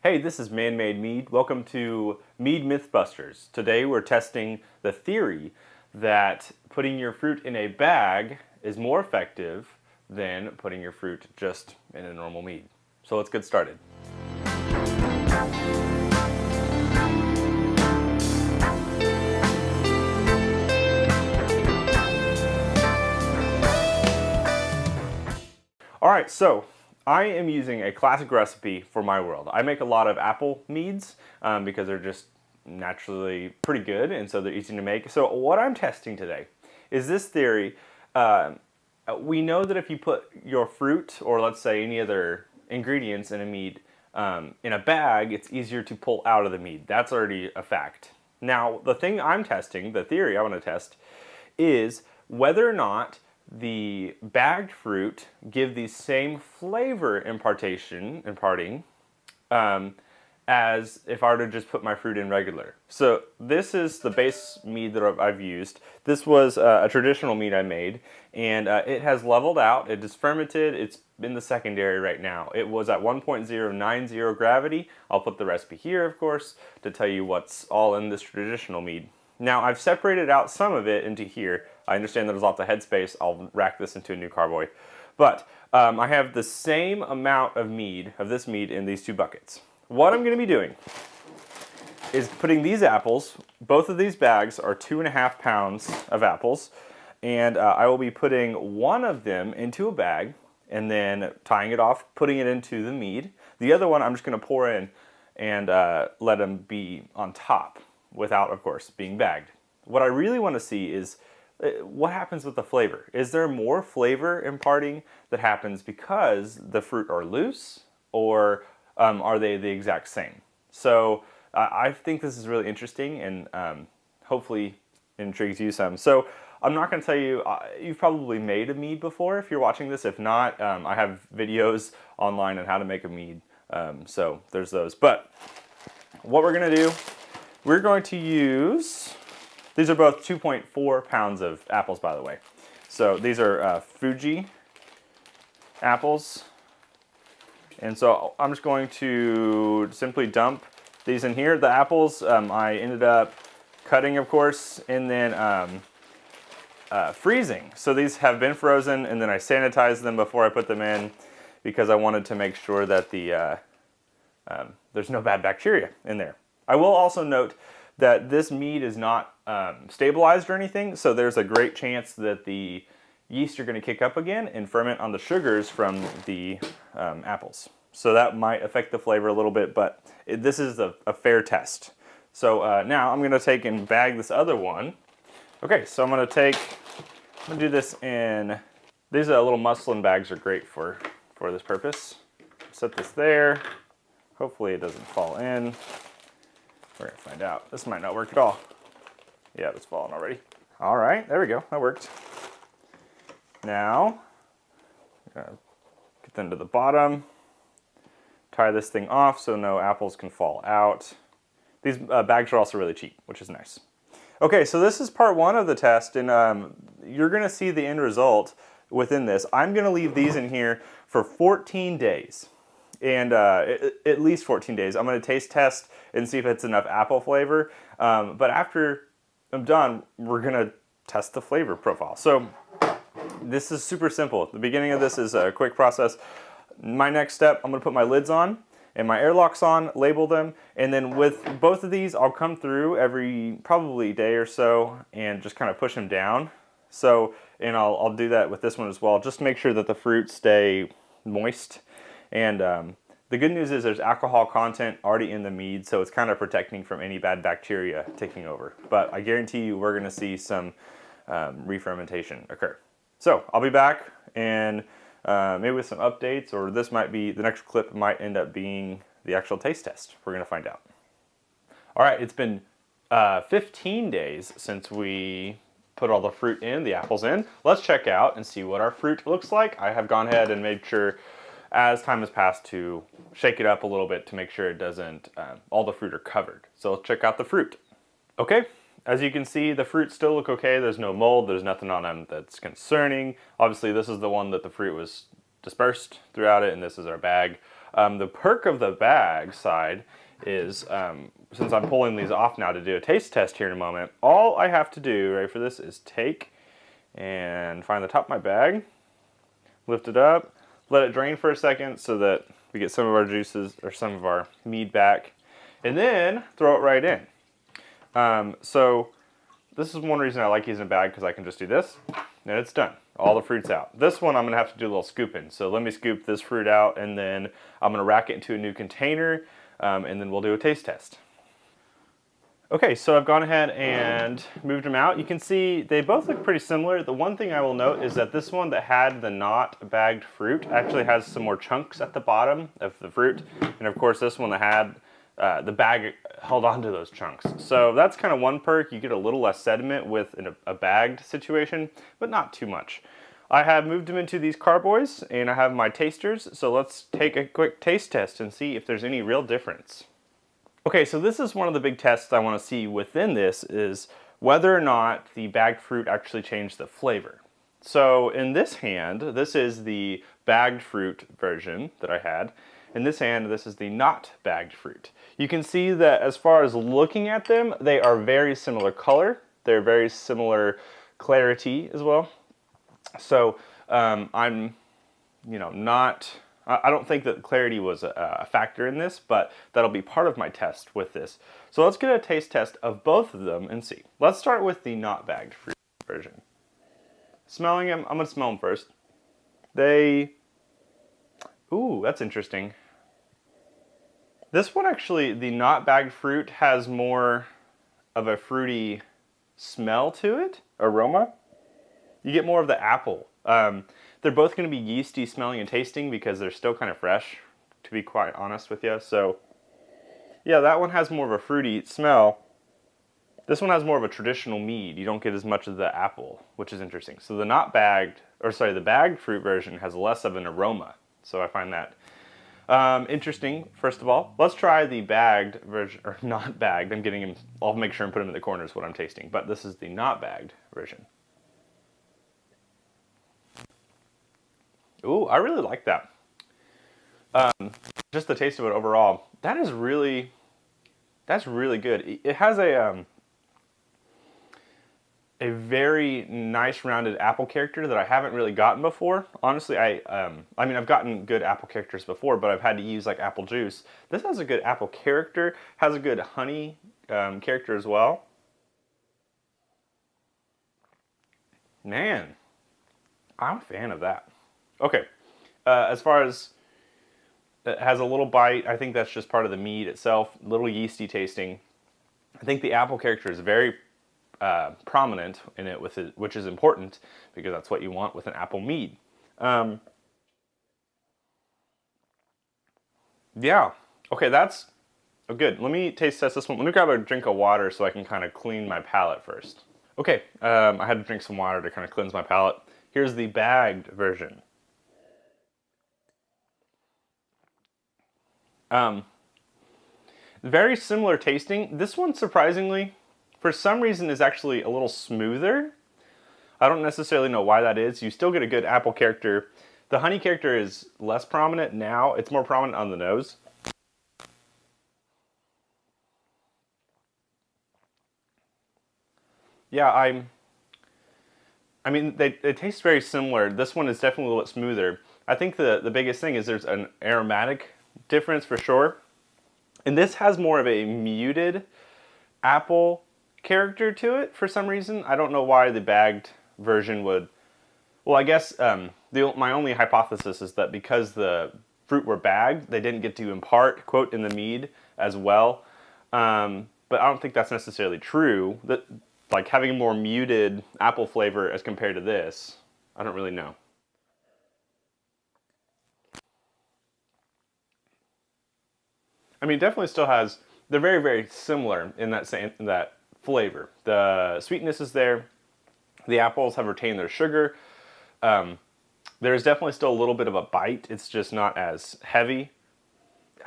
Hey, this is Man-Made Mead. Welcome to Mead Mythbusters. Today we're testing the theory that putting your fruit in a bag is more effective than putting your fruit just in a normal mead. So let's get started. Alright, so I am using a classic recipe for my world. I make a lot of apple meads because they're just naturally pretty good, and so they're easy to make. So what I'm testing today is this theory. We know that if you put your fruit, or let's say any other ingredients in a mead, in a bag, it's easier to pull out of the mead. That's already a fact. Now, the thing I'm testing, the theory I want to test, is whether or not the bagged fruit give the same flavor imparting as if I were to just put my fruit in regular. So this is the base mead that I've used. This was a traditional mead I made, and it has leveled out. It is fermented. It's in the secondary right now. It was at 1.090 gravity. I'll put the recipe here, of course, to tell you what's all in this traditional mead. Now, I've separated out some of it into here. I understand there's lots of headspace. I'll rack this into a new carboy. But I have the same amount of mead, of this mead, in these two buckets. What I'm going to be doing is putting these apples, both of these bags are 2.5 pounds of apples, and I will be putting one of them into a bag and then tying it off, putting it into the mead. The other one I'm just going to pour in and let them be on top, without, of course, being bagged. What I really want to see is what happens with the flavor. Is there more flavor imparting that happens because the fruit are loose, or are they the exact same? So I think this is really interesting, and hopefully intrigues you some. So I'm not going to tell you, you've probably made a mead before if you're watching this. If not, I have videos online on how to make a mead. So there's those. But what we're going to do, we're going to use, these are both 2.4 pounds of apples, by the way. So these are Fuji apples. And so I'm just going to simply dump these in here. The apples I ended up cutting, of course, and then freezing. So these have been frozen, and then I sanitized them before I put them in because I wanted to make sure that there's no bad bacteria in there. I will also note that this mead is not stabilized or anything, so there's a great chance that the yeast are going to kick up again and ferment on the sugars from the apples. So that might affect the flavor a little bit, but this is a fair test. So now I'm going to take and bag this other one. Okay, so I'm going to do this in, these little muslin bags are great for this purpose. Set this there. Hopefully it doesn't fall in. We're going to find out. This might not work at all. Yeah, it's fallen already. All right, there we go. That worked. Now, get them to the bottom. Tie this thing off so no apples can fall out. These bags are also really cheap, which is nice. Okay, so this is part one of the test, and you're going to see the end result within this. I'm going to leave these in here for 14 days. And at least 14 days. I'm going to taste test and see if it's enough apple flavor. But after I'm done, we're going to test the flavor profile. So this is super simple. The beginning of this is a quick process. My next step, I'm going to put my lids on and my airlocks on, label them, and then with both of these, I'll come through every probably day or so and just kind of push them down. So, and I'll do that with this one as well, just to make sure that the fruit stay moist. And the good news is there's alcohol content already in the mead, so it's kind of protecting from any bad bacteria taking over. But I guarantee you we're going to see some re-fermentation occur. So I'll be back, and maybe with some updates, or this might be, the next clip might end up being the actual taste test. We're going to find out. All right, it's been 15 days since we put all the fruit in, the apples in. Let's check out and see what our fruit looks like. I have gone ahead and made sure, as time has passed, to shake it up a little bit to make sure it doesn't, all the fruit are covered. So let's check out the fruit. Okay, as you can see, the fruit still look okay. There's no mold, there's nothing on them that's concerning. Obviously, this is the one that the fruit was dispersed throughout it, and this is our bag. The perk of the bag side is, since I'm pulling these off now to do a taste test here in a moment, all I have to do, ready for this, is take and find the top of my bag, lift it up, let it drain for a second so that we get some of our juices or some of our mead back, and then throw it right in. So this is one reason I like using a bag, because I can just do this and it's done. All the fruit's out. This one I'm gonna have to do a little scooping. So let me scoop this fruit out, and then I'm gonna rack it into a new container, and then we'll do a taste test. Okay, so I've gone ahead and moved them out. You can see they both look pretty similar. The one thing I will note is that this one that had the not bagged fruit actually has some more chunks at the bottom of the fruit. And of course this one that had the bag held on to those chunks. So that's kind of one perk. You get a little less sediment with a bagged situation, but not too much. I have moved them into these carboys, and I have my tasters. So let's take a quick taste test and see if there's any real difference. Okay, so this is one of the big tests I want to see within this, is whether or not the bagged fruit actually changed the flavor. So in this hand, this is the bagged fruit version that I had. In this hand, this is the not bagged fruit. You can see that as far as looking at them, they are very similar color. They're very similar clarity as well. So I'm, I don't think that clarity was a factor in this, but that'll be part of my test with this. So let's get a taste test of both of them and see. Let's start with the not bagged fruit version. Smelling them, I'm gonna smell them first. Ooh, that's interesting. This one actually, the not bagged fruit has more of a fruity smell to it, aroma. You get more of the apple. They're both going to be yeasty smelling and tasting because they're still kind of fresh, to be quite honest with you. So yeah, that one has more of a fruity smell. This one has more of a traditional mead. You don't get as much of the apple, which is interesting. So the the bagged fruit version has less of an aroma. So I find that interesting, first of all. Let's try the bagged version, or not bagged. I'll make sure and put them in the corners what I'm tasting. But this is the not bagged version. Ooh, I really like that. Just the taste of it overall. That's really good. It has a very nice rounded apple character that I haven't really gotten before. Honestly, I've gotten good apple characters before, but I've had to use like apple juice. This has a good apple character, has a good honey character as well. Man, I'm a fan of that. Okay, as far as it has a little bite, I think that's just part of the mead itself, a little yeasty tasting. I think the apple character is very prominent in it, which is important because that's what you want with an apple mead. Yeah, okay, that's good. Let me taste test this one. Let me grab a drink of water so I can kind of clean my palate first. Okay, I had to drink some water to kind of cleanse my palate. Here's the bagged version. Very similar tasting. This one, surprisingly, for some reason is actually a little smoother. I don't necessarily know why that is. You still get a good apple character. The honey character is less prominent now. It's more prominent on the nose. Yeah, they taste very similar. This one is definitely a little bit smoother. I think the biggest thing is there's an aromatic difference for sure. And this has more of a muted apple character to it for some reason. I don't know why the bagged version would. Well, I guess my only hypothesis is that because the fruit were bagged, they didn't get to impart, quote, in the mead as well. But I don't think that's necessarily true. That, like, having a more muted apple flavor as compared to this, I don't really know. I mean, it definitely still has. They're very, very similar in that flavor. The sweetness is there. The apples have retained their sugar. There's definitely still a little bit of a bite. It's just not as heavy.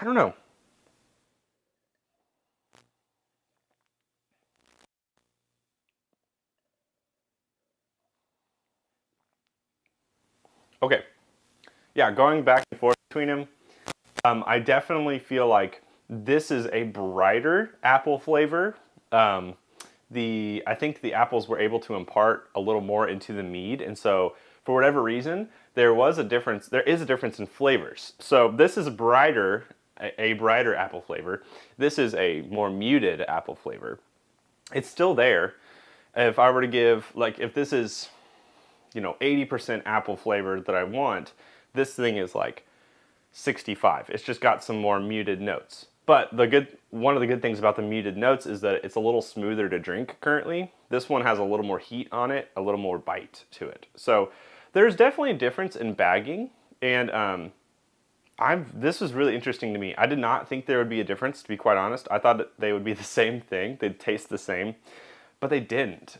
I don't know. Okay. Yeah, going back and forth between them. I definitely feel like this is a brighter apple flavor. I think the apples were able to impart a little more into the mead, and so for whatever reason, there is a difference in flavors. So this is a brighter apple flavor. This is a more muted apple flavor. It's still there. If I were to give, like, if this is, 80% apple flavor that I want, this thing is like 65. It's just got some more muted notes. But one of the good things about the muted notes is that it's a little smoother to drink currently. This one has a little more heat on it, a little more bite to it. So there's definitely a difference in bagging, and this was really interesting to me. I did not think there would be a difference, to be quite honest. I thought that they would be the same thing. They'd taste the same, but they didn't.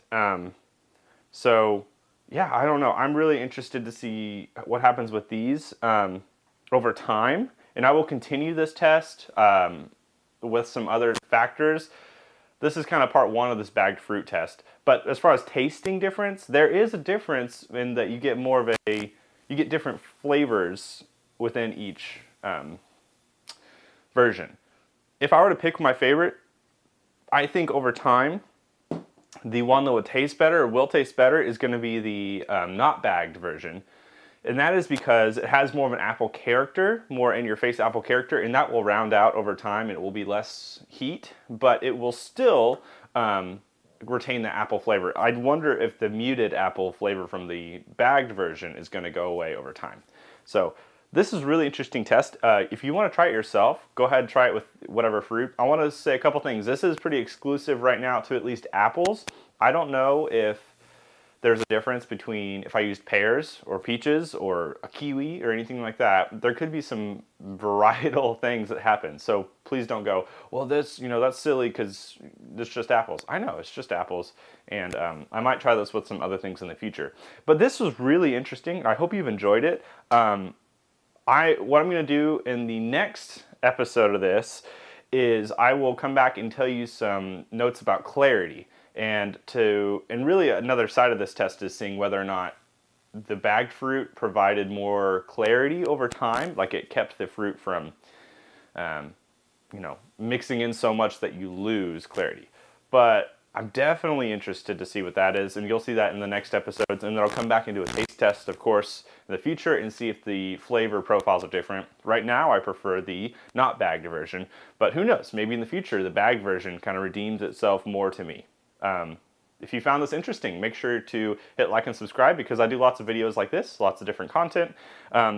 So yeah, I don't know. I'm really interested to see what happens with these over time. And I will continue this test with some other factors. This is kind of part one of this bagged fruit test. But as far as tasting difference, there is a difference in that you get you get different flavors within each version. If I were to pick my favorite, I think over time, the one that would taste better or will taste better is going to be the not bagged version. And that is because it has more of an apple character, more in-your-face apple character, and that will round out over time, and it will be less heat, but it will still retain the apple flavor. I'd wonder if the muted apple flavor from the bagged version is going to go away over time. So this is a really interesting test. If you want to try it yourself, go ahead and try it with whatever fruit. I want to say a couple things. This is pretty exclusive right now to at least apples. I don't know if there's a difference between if I used pears or peaches or a kiwi or anything like that. There could be some varietal things that happen. So please don't go, well, that's silly because it's just apples. I know, it's just apples. And I might try this with some other things in the future. But this was really interesting. I hope you've enjoyed it. What I'm going to do in the next episode of this is I will come back and tell you some notes about clarity. And really another side of this test is seeing whether or not the bagged fruit provided more clarity over time, like it kept the fruit from, mixing in so much that you lose clarity. But I'm definitely interested to see what that is, and you'll see that in the next episodes. And then I'll come back and do a taste test, of course, in the future and see if the flavor profiles are different. Right now, I prefer the not bagged version, but who knows? Maybe in the future, the bagged version kind of redeems itself more to me. If you found this interesting, make sure to hit like and subscribe because I do lots of videos like this, lots of different content.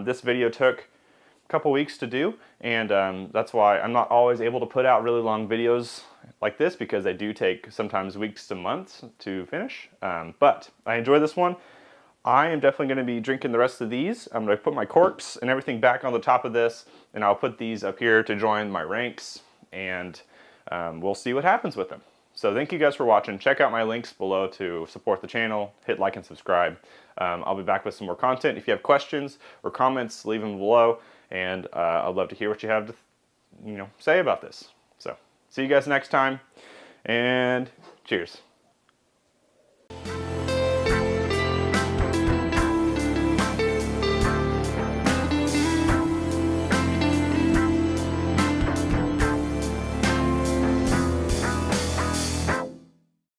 This video took a couple weeks to do, and that's why I'm not always able to put out really long videos like this because they do take sometimes weeks to months to finish. But I enjoy this one. I am definitely going to be drinking the rest of these. I'm going to put my corks and everything back on the top of this, and I'll put these up here to join my ranks, and we'll see what happens with them. So thank you guys for watching. Check out my links below to support the channel. Hit like and subscribe. I'll be back with some more content. If you have questions or comments, leave them below, and I'd love to hear what you have to say about this. So see you guys next time, and cheers.